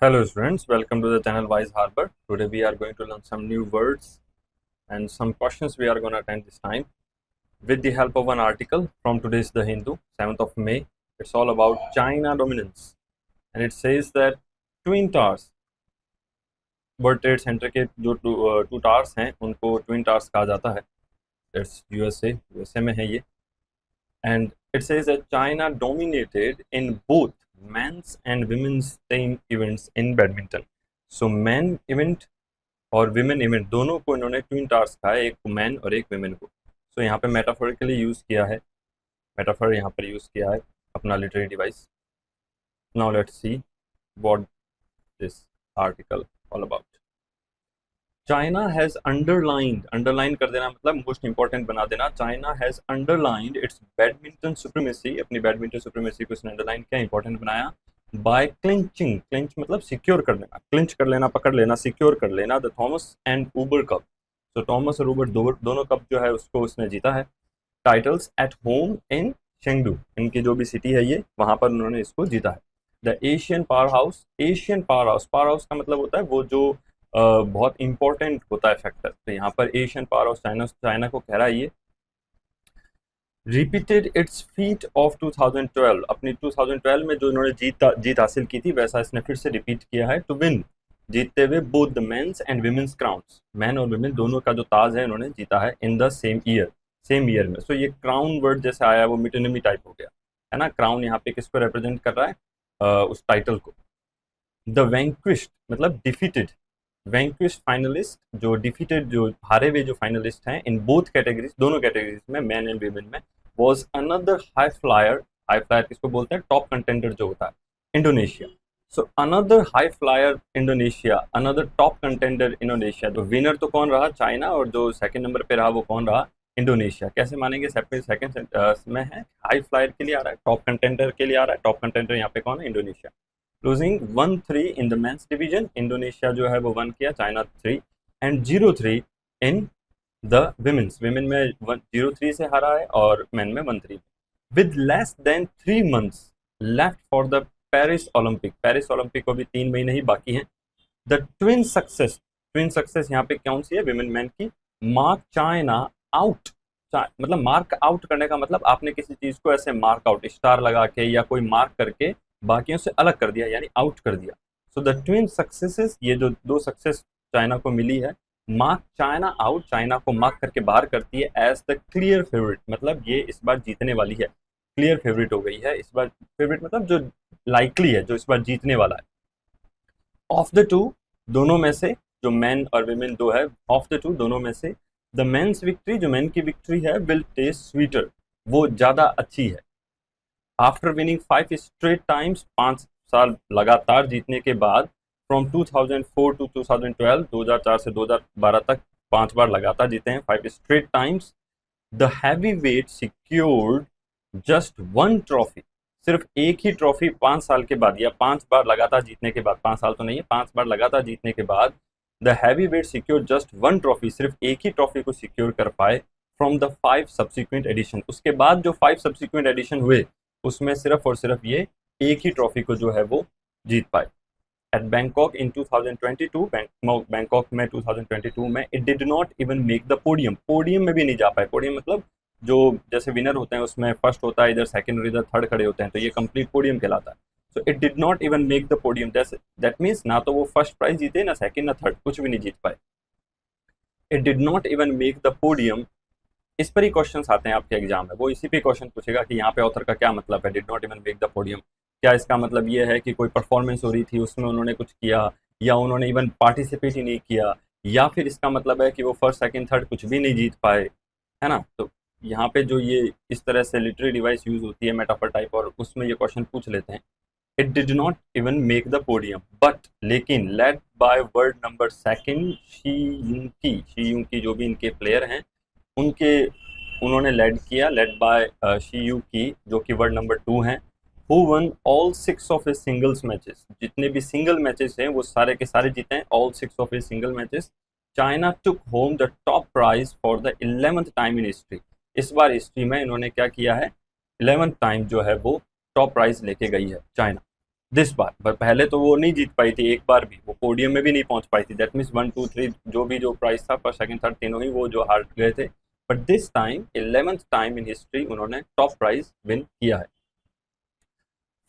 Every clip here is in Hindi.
Hello students, welcome to the channel Wise Harbor. Today we are going to learn some new words and some questions we are going to attend this time with the help of an article from today's The Hindu, 7th of May. It's all about China dominance and it says that Twin Towers, world trade centre के जो टू टावर्स हैं उनको ट्विन टावर्स कहा जाता है. इट्स यूएसए में है ये. And it says that China dominated in both men's and women's team events in badminton. So men event और विमेन इवेंट दोनों को इन्होंने ट्विन टावर्स कहा है, एक मैन और एक विमेन को. सो यहाँ पे मेटाफोरिकली यूज़ किया है, मेटाफर यहाँ पर यूज़ किया है अपना literary device. Now let's see what this article all about. China has underline कर देना मतलब मोस्ट इंपॉर्टेंट बना देना. China has underlined it's badminton supremacy, अपनी बैडमिंटन सुप्रीमेसी को इसने अंडरलाइन किया, इंपॉर्टेंट बनाया. बाय क्लिंचिंग, क्लिंच मतलब सिक्योर कर लेना, क्लिंच कर लेना, पकड़ लेना, सिक्योर कर लेना the Thomas and Uber cup. तो थॉमस और ऊबर दोनों कप जो है उसको उसने जीता है. टाइटल्स एट होम इन शेंगडू, इनकी जो भी सिटी है ये, वहाँ पर उन्होंने इसको जीता है. The Asian power house, Asian power house का मतलब होता है वो जो बहुत इंपॉर्टेंट होता है फैक्टर. तो यहाँ पर एशियन पावर हाउस चाइना को कह रहा है ये. रिपीटेड इट्स फीट ऑफ 2012, अपनी 2012 में जो इन्होंने जीत हासिल की थी वैसा इसने फिर से रिपीट किया है. टू विन, जीतते हुए both the men's and women's crowns, man और विमेन दोनों का जो ताज है इन्होंने जीता है इन द सेम ईयर में. सो ये क्राउन वर्ड जैसे आया वो मिटोनिमी टाइप हो गया है ना. क्राउन यहाँ पे किसको रिप्रेजेंट कर रहा है, उस टाइटल को. द वैंक्विश्ड मतलब डिफीटेड, वैंक्विश फाइनलिस्ट जो डिफीटेड, जो हारे हुए जो फाइनलिस्ट हैं इन बोथ कैटेगरीज, दोनों कैटेगरीज में मैन एंड वीमेन में, वाज अनदर हाई फ्लायर किसको बोलते हैं, टॉप कंटेंडर जो होता है, Indonesia. So another high flyer Indonesia, another top contender Indonesia. तो विनर तो कौन रहा, चाइना, और जो सेकंड नंबर पे रहा वो कौन रहा, इंडोनेशिया. कैसे मानेंगे, सेकंड में है, हाई फ्लायर के लिए आ रहा है, टॉप कंटेंडर के लिए आ रहा है, टॉप कंटेंडर यहाँ पे कौन है, Indonesia. Losing 1-3 in the men's division, Indonesia जो है वो 1 किया, China 3, and 0-3 in the women में 0-3 से हारा है और मेन में 1-3. With less than 3 months left for the Paris Olympic को भी 3 महीने ही बाकी हैं. द ट्विन सक्सेस यहाँ पे कौन सी है, विमेन मैन की. मार्क चाइना आउट, मतलब मार्क आउट करने का मतलब आपने किसी चीज को ऐसे मार्क आउट, स्टार लगा के या कोई मार्क करके बाकियों से अलग कर दिया, यानी आउट कर दिया. सो द ट्विन सक्सेसेस, ये जो दो सक्सेस चाइना को मिली है, मार्क चाइना आउट, चाइना को मार्क करके बाहर करती है एज द क्लियर फेवरेट, मतलब ये इस बार जीतने वाली है, क्लियर फेवरेट हो गई है इस बार. फेवरेट मतलब जो लाइकली है, जो इस बार जीतने वाला है. ऑफ द टू, दोनों में से, जो मैन और विमेन दो है, ऑफ द टू दोनों में से, द मेन्स विक्ट्री, जो मैन की विक्ट्री है, विल टेस्ट स्वीटर, वो ज्यादा अच्छी है. आफ्टर विनिंग 5 स्ट्रेट टाइम्स, 5 साल लगातार जीतने के बाद, फ्रॉम 2004 टू 2012, 2004 से 2012 तक 5 बार लगातार जीते हैं, 5 Straits Times. The heavy weight secured just 1 trophy, सिर्फ एक ही ट्रॉफी 5 साल के बाद, या 5 बार लगातार जीतने के बाद, 5 साल तो नहीं है, 5 बार लगातार जीतने के बाद, the heavy weight secure just 1 trophy, सिर्फ एक ही ट्रॉफी को सिक्योर कर पाए फ्रॉम द 5 सब्सिक्वेंट एडिशन, उसके बाद जो 5 सब्सिक्वेंट एडिशन हुए उसमें सिर्फ और सिर्फ ये एक ही ट्रॉफी को जो है वो जीत पाए. एट बैंकॉक इन 2022, बैंकॉक में 2022 में, it did not even make the podium में भी नहीं जा पाए. पोडियम मतलब जो जैसे विनर होते हैं उसमें फर्स्ट होता है, इधर सेकंड और इधर थर्ड खड़े होते हैं, तो ये कंप्लीट पोडियम कहलाता है. So it did not even make the podium, that means ना तो वो फर्स्ट प्राइज जीते, ना सेकंड, ना थर्ड, कुछ भी नहीं जीत पाए. It did not even make the podium, इस पर ही क्वेश्चन आते हैं आपके एग्जाम में, वो इसी पे क्वेश्चन पूछेगा कि यहाँ पे ऑथर का क्या मतलब है, did not even make the podium. क्या इसका मतलब ये है कि कोई परफॉर्मेंस हो रही थी उसमें उन्होंने कुछ किया, या उन्होंने इवन पार्टिसिपेट ही नहीं किया, या फिर इसका मतलब है कि वो फर्स्ट सेकंड थर्ड कुछ भी नहीं जीत पाए, है ना. तो यहाँ पे जो ये इस तरह से लिटरेरी डिवाइस यूज होती है मेटाफर टाइप, और उसमें ये क्वेश्चन पूछ लेते हैं. It did not even make the podium but, लेकिन, led by world number second Shi Yuqi जो भी इनके प्लेयर हैं उनके, उन्होंने लेड बाय शी यू की, जो कि वर्ल्ड नंबर 2 हैं, who one all 6 of his singles matches, जितने भी सिंगल मैचेस हैं वो सारे के सारे जीते हैं, all 6 of his single matches. China took home the top prize for the 11th time in history, इस बार हिस्ट्री में इन्होंने क्या किया है, 11th टाइम जो है वो टॉप प्राइज लेके गई है चाइना. दिस बार, पर पहले तो वो नहीं जीत पाई थी एक बार भी, वो पोडियम में भी नहीं पहुंच पाई थी। दैट मीन्स 1 2 3 जो भी जो प्राइस था फर्स्ट सेकंड थर्ड तीनों ही वो जो हार गए थे। But this time 11th time in history उन्होंने टॉप प्राइज विन किया है।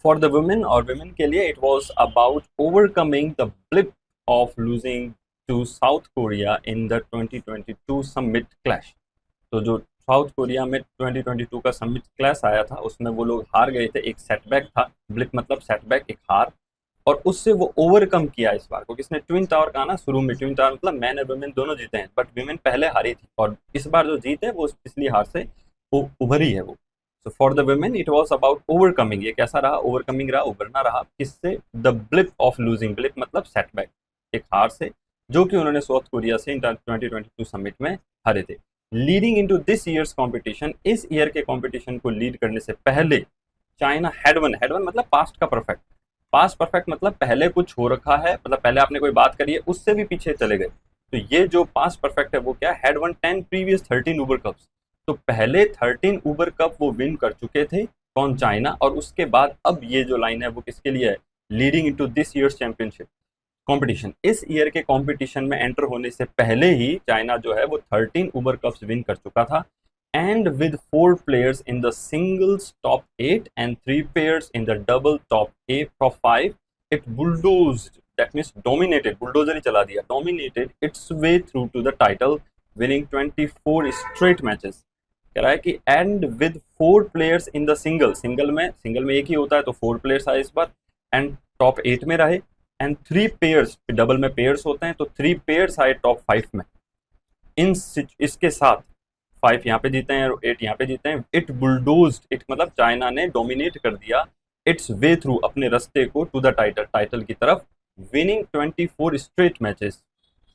फॉर द वुमेन, और वुमेन के लिए it was about overcoming the blip of losing to South Korea in the 2022 summit clash. तो जो साउथ कोरिया में 2022 का समिट क्लैश आया था उसमें वो लोग हार गए थे, एक सेटबैक था, ब्लिप मतलब सेटबैक, एक हार, और उससे वो ओवरकम किया इस बार को। किसने? ट्विन टावर का ना, शुरू में ट्विन टावर मतलब मैन और वुमेन दोनों जीते हैं, बट वुमेन पहले हारी थी और इस बार जो जीत है वो पिछली हार से उभरी है वो। So for the women it was about overcoming, ये कैसा रहा? ओवरकमिंग रहा, उभरना रहा। किससे? The blip of losing, blip मतलब सेटबैक, एक हार से जो कि उन्होंने साउथ कोरिया से 2022 समिट में हारे थे। Leading into this years competition, इस ईयर के कंपटीशन को लीड करने से पहले China had one, had one मतलब पास्ट का परफेक्ट, पास्ट परफेक्ट मतलब पहले कुछ हो रखा है, मतलब पहले आपने कोई बात करी है उससे भी पीछे चले गए। तो ये जो पास्ट परफेक्ट है वो क्या? Had one 10 previous 13 Uber cups. तो पहले 13 उबर कप वो विन कर चुके थे, कौन? चाइना। और उसके बाद अब ये जो लाइन है वो किसके लिए है? Leading into this years championship competition, इस ईयर के कंपटीशन में एंटर होने से पहले ही चाइना जो है वो 13 उबर कप्स विन कर चुका था। And with 4 players in the singles top 8 and 3 pairs in the double top 8 top 5, it bulldozed, that means dominated, bulldozer ही चला दिया, dominated its way through to the title, winning 24 straight matches. कह रहा है कि and with 4 players in the single, single में एक ही होता है तो 4 प्लेयर्स आए इस बार, एंड टॉप 8 में रहे, एंड 3 पेयर्स, डबल में पेयर्स होते हैं तो 3 पेयर्स आए टॉप 5 में। इन इसके साथ 5 यहाँ पे जीते हैं और 8 यहाँ पे जीते हैं। इट बुलडोज्ड, इट मतलब चाइना ने डोमिनेट कर दिया इट्स वे थ्रू, अपने रास्ते को टू द टाइटल, टाइटल की तरफ, विनिंग 24 स्ट्रेट मैचेस।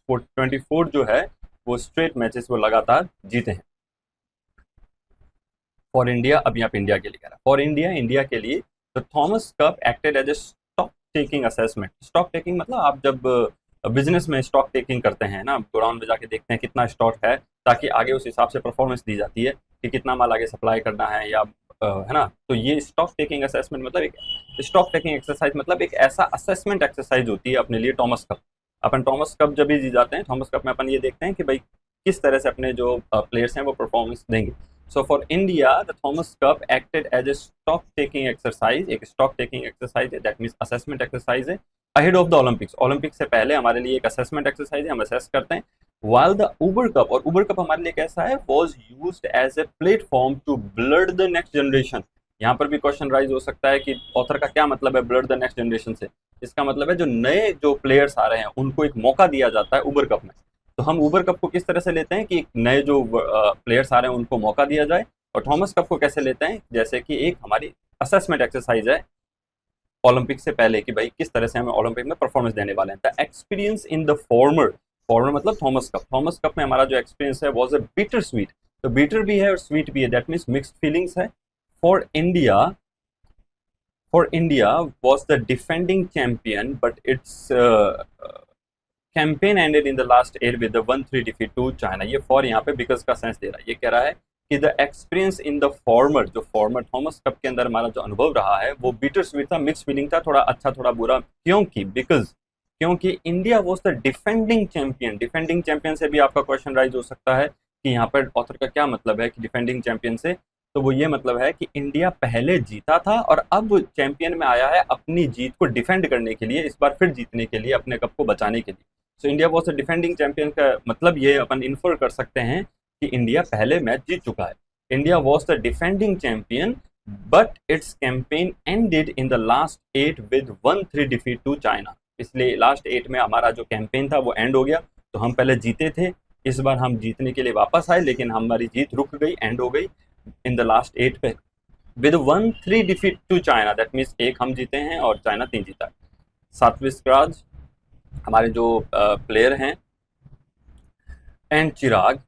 24 जो है वो स्ट्रेट मैचेस वो लगातार जीते हैं। फॉर इंडिया, अब यहाँ पे इंडिया के लिए कह रहा है, फॉर इंडिया, इंडिया के लिए the Thomas Cup acted as a stock taking assessment. Stock taking मतलब आप जब बिजनेस में स्टॉक टेकिंग करते हैं ना, गोडाउन में जाके देखते हैं कितना स्टॉक है, ताकि आगे उस हिसाब से परफॉर्मेंस दी जाती है कि कितना माल आगे सप्लाई करना है या है ना। तो ये स्टॉक टेकिंग असेसमेंट मतलब एक स्टॉक टेकिंग एक्सरसाइज, मतलब एक ऐसा असेसमेंट एक्सरसाइज होती है अपने लिए थॉमस कप। अपन थॉमस कप जब भी जी जाते हैं, थॉमस कप में अपन ये देखते हैं कि भाई किस तरह से अपने जो प्लेयर्स हैं वो परफॉर्मेंस देंगे। So for India, the Thomas Cup acted as a stock taking exercise, एक stock taking exercise है, that means assessment exercise है, ahead of the Olympics, Olympics से पहले हमारे लिए एक assessment exercise है, हम assess करते हैं। While the Uber Cup, और Uber Cup हमारे लिए कैसा है? Was used as a platform to blood the next generation। यहाँ पर भी क्वेश्चन राइज हो सकता है कि ऑथर का क्या मतलब है ब्लड द नेक्स्ट जनरेशन से? इसका मतलब है जो नए जो प्लेयर्स आ रहे हैं उनको एक मौका दिया जाता है उबर कप में। तो हम उबर कप को किस तरह से लेते हैं कि नए जो प्लेयर्स आ रहे हैं उनको मौका दिया जाए, और थॉमस कप को कैसे लेते हैं जैसे कि एक हमारी असेसमेंट एक्सरसाइज है ओलंपिक से पहले कि भाई किस तरह से हमें ओलंपिक में परफॉर्मेंस देने वाले हैं। The experience in the former, farmer मतलब थॉमस कप में हमारा जो एक्सपीरियंस है वॉज अ बिटर स्वीट। तो बिटर भी है और स्वीट भी है, दैट मीन्स मिक्सड फीलिंग्स है। For India, for India was the defending champion, but its campaign ended in the last year with the 1-3 defeat to China। ये for यहाँ पे बिकॉज का सेंस दे रहा है, ये कह रहा है कि the experience in the former, जो फॉर्मर थॉमस कप के अंदर हमारा जो अनुभव रहा है वो बिटर स्वीट था, मिक्स फीलिंग था, थोड़ा अच्छा थोड़ा बुरा। क्योंकि बिकॉज, क्योंकि India was the defending champion. Defending champion से भी आपका क्वेश्चन राइज हो सकता है कि यहाँ पर ऑथर का क्या मतलब है कि डिफेंडिंग चैंपियन से? तो वो ये मतलब है कि इंडिया पहले जीता था और अब चैंपियन में आया है अपनी जीत को डिफेंड करने के लिए, इस बार फिर जीतने के लिए, अपने कप को बचाने के लिए। So India was the defending champion का मतलब ये अपन इन्फर कर सकते हैं कि इंडिया पहले मैच जीत चुका है। India was the defending champion but its campaign ended in the last 8 with 1-3 defeat to China. इसलिए लास्ट 8 में हमारा जो कैंपेन था वो एंड हो गया। तो हम पहले जीते थे, इस बार हम जीतने के लिए वापस आए, लेकिन हमारी जीत रुक गई, एंड हो गई इन द लास्ट 8 पे with 1-3 defeat to China. That means एक हम जीते हैं और चाइना 3 जीता है। सात्विक हमारे जो प्लेयर हैं, and Chirag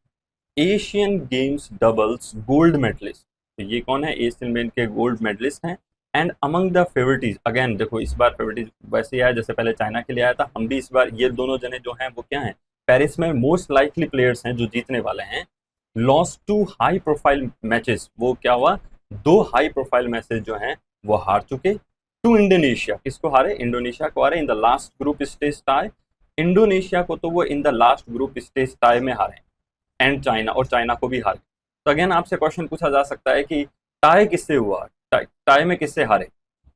Asian Games doubles gold medalist. तो ये कौन है? एशियन गेम के गोल्ड मेडलिस्ट हैं। And among the favourites, again देखो इस बार फेवरेटिज वैसे ही आया जैसे पहले चाइना के लिए आया था, हम भी इस बार ये दोनों जने जो हैं वो क्या हैं? पेरिस में मोस्ट लाइकली प्लेयर्स हैं जो जीतने वाले हैं। Lost to high profile matches, वो क्या हुआ? 2 हाई प्रोफाइल मैचेस जो हैं वो हार चुके, टू इंडोनेशिया, किसको हारे? इंडोनेशिया को हारे इन the last group stage tie. Indonesia को तो वो इन the last group stage tie में हारे, एंड चाइना, और चाइना को भी हारे। तो अगेन आपसे क्वेश्चन पूछा जा सकता है कि टाई किससे हुआ, टाई में किससे हारे?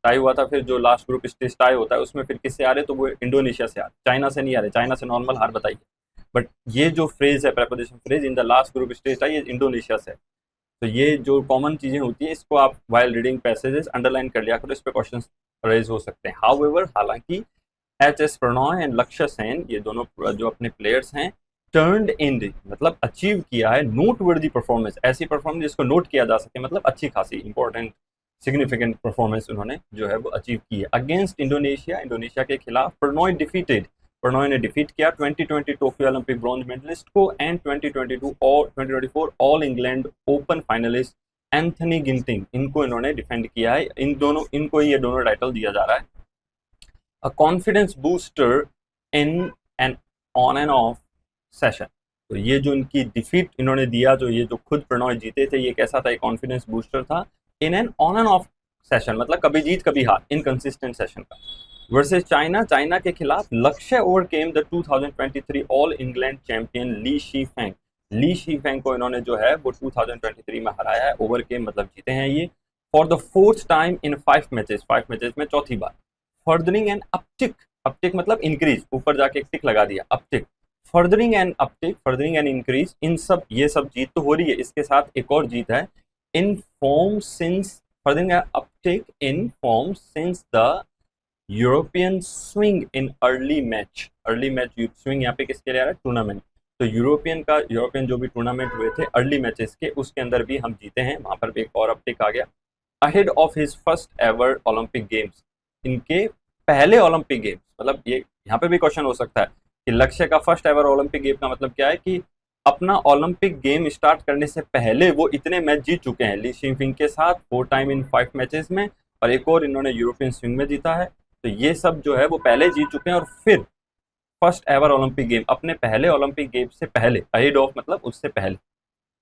टाई हुआ था, फिर जो लास्ट ग्रुप स्टेज टाई होता है उसमें फिर किससे हारे? तो वो इंडोनेशिया से हारे, चाइना से नहीं हारे, चाइना से नॉर्मल हार बताइए। बट ये जो फ्रेज है, preposition phrase in the last group stage tie, ये इंडोनेशिया से है। तो ये जो कॉमन चीजें होती है इसको आप वाइल रीडिंग पैसेजेस अंडरलाइन कर लिया करो, इस पे क्वेश्चन रेज हो सकते हैं। हाउएवर, हालांकि एच एस प्रणॉय एंड लक्ष्य सेन, ये दोनों जो अपने प्लेयर्स हैं, टर्न्ड इन, मतलब अचीव किया है नोट वर्दी परफॉर्मेंस, ऐसी परफॉर्मेंस जिसको नोट किया जा सके, मतलब अच्छी खासी इंपॉर्टेंट सिग्निफिकेंट परफॉर्मेंस उन्होंने जो है वो अचीव की है अगेंस्ट इंडोनेशिया। इंडोनेशिया के खिलाफ प्रणॉय डिफीटेड, प्रणॉय ने डिफीट किया 2020 टोक्यो ओलंपिक ब्रॉन्ज मेडलिस्ट को एंड 2022 और 2024 all England open finalist Anthony Ginting, इनको इन्होंने डिफेंड किया है। इनको ये दोनों टाइटल दिया जा रहा है। A confidence booster in an on and off session, तो ये जो इनकी डिफीट इन्होंने दिया, जो ये जो खुद प्रणॉय जीते थे, ये कैसा था? एक कॉन्फिडेंस बूस्टर था in an on and off session, मतलब कभी जीत कभी हार, इनकंसिस्टेंट सेशन का। वर्सेस चाइना, चाइना के खिलाफ Lakshya overcame the 2023 all England champion Li Shi Feng, Li Shi Feng को इन्होंने जो है वो 2023 में हराया है, ओवरकेम मतलब जीते हैं ये, for the fourth time in 5 matches में चौथी बार। फर्दरिंग एंड अपटिक, अपटिक मतलब इंक्रीज, ऊपर जाके एक टिक लगा दिया, uptick, furthering and uptick, furthering and increase, इन सब ये सब जीत तो हो रही है, इसके साथ एक और जीत है, in form since, furthering and uptick in form since the European swing in early match, early match swing यहाँ पे किसके लिए आ रहा है? टूर्नामेंट। तो यूरोपियन जो भी टूर्नामेंट हुए थे अर्ली मैचेस के, उसके अंदर भी हम जीते हैं, वहां पर भी एक और अपटिक आ गया। Ahead of his first ever Olympic games, इनके पहले ओलंपिक गेम्स, मतलब ये यहाँ पे भी क्वेश्चन हो सकता है कि लक्ष्य का फर्स्ट एवर ओलंपिक गेम का मतलब क्या है? कि अपना ओलंपिक गेम स्टार्ट करने से पहले वो इतने मैच जीत चुके हैं ली शिंगफिंग के साथ, 4 टाइम इन 5 मैचेस में, और एक और इन्होंने यूरोपियन स्विंग में जीता है। तो ये सब जो है वो पहले जीत चुके हैं, और फिर फर्स्ट एवर ओलंपिक गेम, अपने पहले ओलंपिक गेम से पहले, अहेड ऑफ मतलब उससे पहले।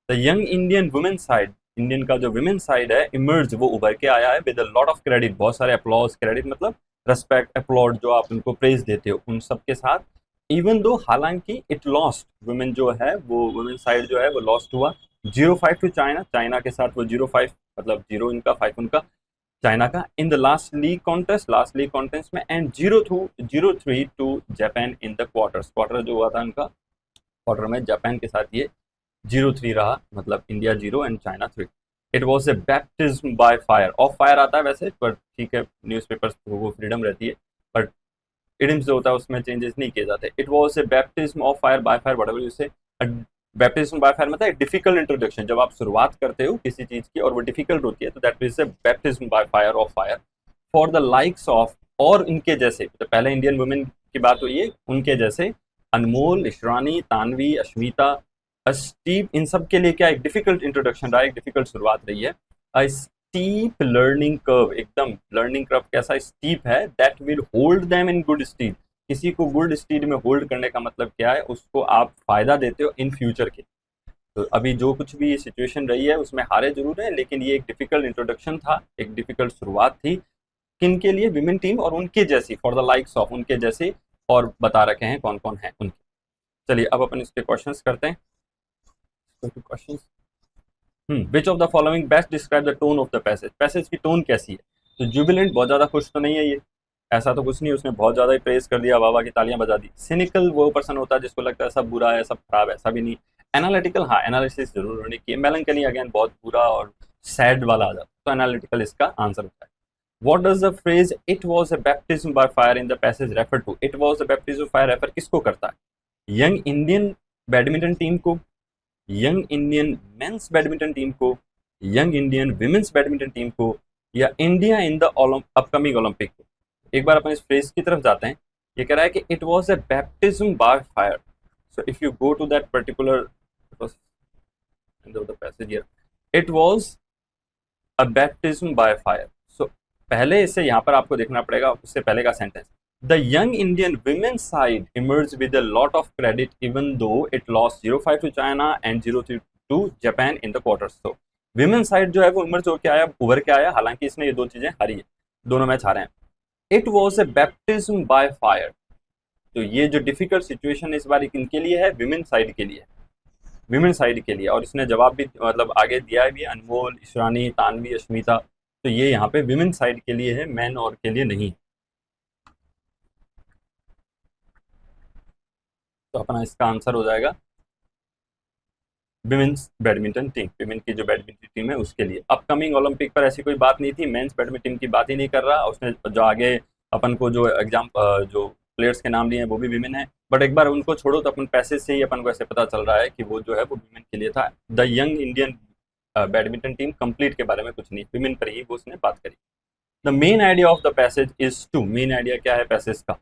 The young Indian women side, Indian का जो वुमेन साइड है इमर्ज, वो उभर के आया है with a lot of credit, बहुत सारे अप्लॉज, क्रेडिट मतलब रेस्पेक्ट, अपलॉड जो आप उनको प्रेज देते हो उन सब के साथ। इवन दो, हालांकि इट लॉस्ट, वुमेन जो है वो वुमेन साइड जो है वो लॉस्ट हुआ 0-5 टू चाइना, चाइना के साथ वो 0-5, मतलब 0 इनका 5 उनका, चाइना का, in the last league contest में, and 0-3 to Japan in the quarters, quarter जो हुआ था उनका, क्वार्टर में जापान के साथ ये 0-3 रहा, मतलब India 0 and China 3। It was a baptism by fire, of fire आता है वैसे, पर ठीक है न्यूज़पेपर्स को वो फ्रीडम रहती है, बट इडियम्स जो होता है उसमें चेंजेस नहीं किए जाते। It was a baptism of fire by fire, whatever you से। बैप्टिज्म बाय फायर मतलब डिफिकल्ट इंट्रोडक्शन, जब आप शुरुआत करते हो किसी चीज की और वो डिफिकल्ट होती है, तो that is a baptism by fire of fire for the likes of, और इनके जैसे, तो पहले इंडियन वुमेन की बात हुई है, उनके जैसे अनमोल, इशरानी, तानवी, अश्मिता, स्टीप, इन सब के लिए क्या एक डिफिकल्ट इंट्रोडक्शन रहा, एक डिफिकल्ट शुरुआत रही है। अ स्टीप लर्निंग कर्व, एकदम लर्निंग कर्व कैसा स्टीप है, that will hold them in good stead, किसी को गुड स्टीड में होल्ड करने का मतलब क्या है? उसको आप फायदा देते हो इन फ्यूचर के। तो अभी जो कुछ भी सिचुएशन रही है उसमें हारे जरूर है, लेकिन ये एक डिफिकल्ट इंट्रोडक्शन था, एक डिफिकल्ट शुरुआत थी, किन के लिए? विमेन टीम और उनके जैसी, फॉर द लाइक्स ऑफ, उनके जैसे, और बता रखे हैं कौन कौन है उनके। चलिए अब अपन इसके क्वेश्चंस करते हैं। Questions, which of the following best describe the tone of the passage, passage की टोन कैसी है? तो जुबिलेंट, बहुत ज्यादा खुश तो नहीं है ये, ऐसा तो कुछ नहीं, उसने बहुत ज्यादा ही प्रेस कर दिया, वाह की तालियां बजा दी। सिनिकल वो पर्सन होता है जिसको लगता है सब बुरा है, सब खराब है, ऐसा भी नहीं। एनालिटिकल, हाँ एनालिसिस जरूर होने की। मेलंकली अगेन बहुत बुरा और सैड वाला आ जाता, तो एनालिटिकल इसका आंसर होता है। What does the phrase "it was a baptism by fire" in the passage refer to? It was a baptism by fire refer किसको करता है? यंग इंडियन बैडमिंटन टीम को, young Indian men's badminton team को, young Indian women's badminton team को, या India in the upcoming Olympic को? एक बार अपन इस फ्रेज की तरफ जाते हैं। ये कह रहा है कि it was a baptism by fire, so if you go to that particular passage here, it was a baptism by fire. So पहले इसे यहाँ पर आपको देखना पड़ेगा, उससे पहले का sentence, the young Indian women side emerge with a lot of credit even though it lost 0-5 to China and 0-3 to Japan in the quarters. तो विमेन साइड जो है वो इमर्ज होकर आया, उभर के आया, हालांकि इसने ये दो चीजें हारी है। दोनों मैच हारे हैं। It was a baptism by fire. तो ये जो डिफिकल्ट सिचुएशन इस बार इनके लिए है, विमेन साइड के लिए, विमेन साइड के लिए। और इसने जवाब भी मतलब आगे दिया भी, अनमोल, ईशानी, तानवी, अश्मिता। तो ये यहाँ पे विमेन साइड के लिए है, मैन और के लिए नहीं। तो अपना इसका आंसर हो जाएगा विमेन्स बैडमिंटन टीम, विमेन की जो बैडमिंटन टीम है उसके लिए। अपकमिंग ओलंपिक पर ऐसी कोई बात नहीं थी, मेंस बैडमिंटन की बात ही नहीं कर रहा उसने। जो आगे अपन को जो एग्जाम जो प्लेयर्स के नाम लिए हैं वो भी विमेन है, बट एक बार उनको छोड़ो तो अपन पैसे से ही अपन को ऐसे पता चल रहा है कि वो जो है वो विमेन के लिए था। The young Indian badminton team complete के बारे में कुछ नहीं, विमेन पर ही वो उसने बात करी। The main idea of the passage is to, main idea क्या है पैसेज का?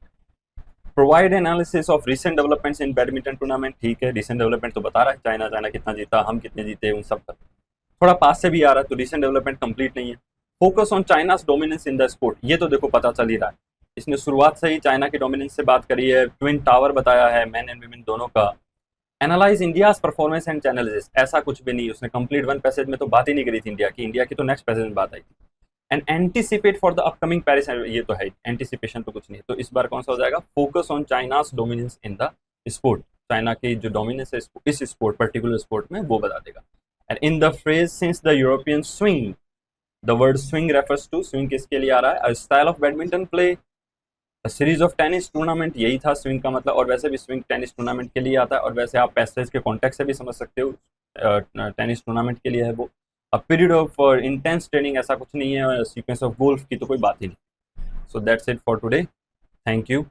Provide analysis of recent developments in badminton tournament. ठीक है, रिसेंट डेवलपमेंट तो बता रहा है, चाइना चाइना कितना जीता, हम कितने जीते, उन सब पर थोड़ा पास से भी आ रहा है, तो रिसेंट डेवलपमेंट कंप्लीट नहीं है। Focus on China's dominance in the sport, ये तो देखो पता चल ही रहा है, इसने शुरुआत से ही चाइना के डोमिनेंस से बात करी है, ट्विन टावर बताया है मैन एंड वुमेन दोनों का। Analyse India's performance and challenges, ऐसा कुछ भी नहीं, उसने कंप्लीट वन पैसेज में तो बात ही नहीं करी थी इंडिया की, इंडिया की तो नेक्स्ट पैसेज में बात आई थी। And anticipate for the upcoming Paris, ये तो है, एंटीसिपेशन तो कुछ नहीं है। तो इस बार कौन सा हो जाएगा? Focus on China's dominance in the sport, China की जो डोमिनेंस है इस स्पोर्ट, पर्टिकुलर स्पोर्ट में, वो बता देगा। And in the phrase since the European swing, the word swing refers to, swing किसके लिए आ रहा है? A style of badminton play, series of tennis tournament, यही था स्विंग का मतलब। और वैसे भी स्विंग टेनिस टूर्नामेंट के लिए आता है, और वैसे आप पैसेज के कॉन्टेक्ट से भी समझ सकते हो, टेनिस टूर्नामेंट के लिए है वो। A period of intense training, ऐसा कुछ नहीं है, सीक्वेंस ऑफ गोल्फ की तो कोई बात ही नहीं। So that's it for today, thank you.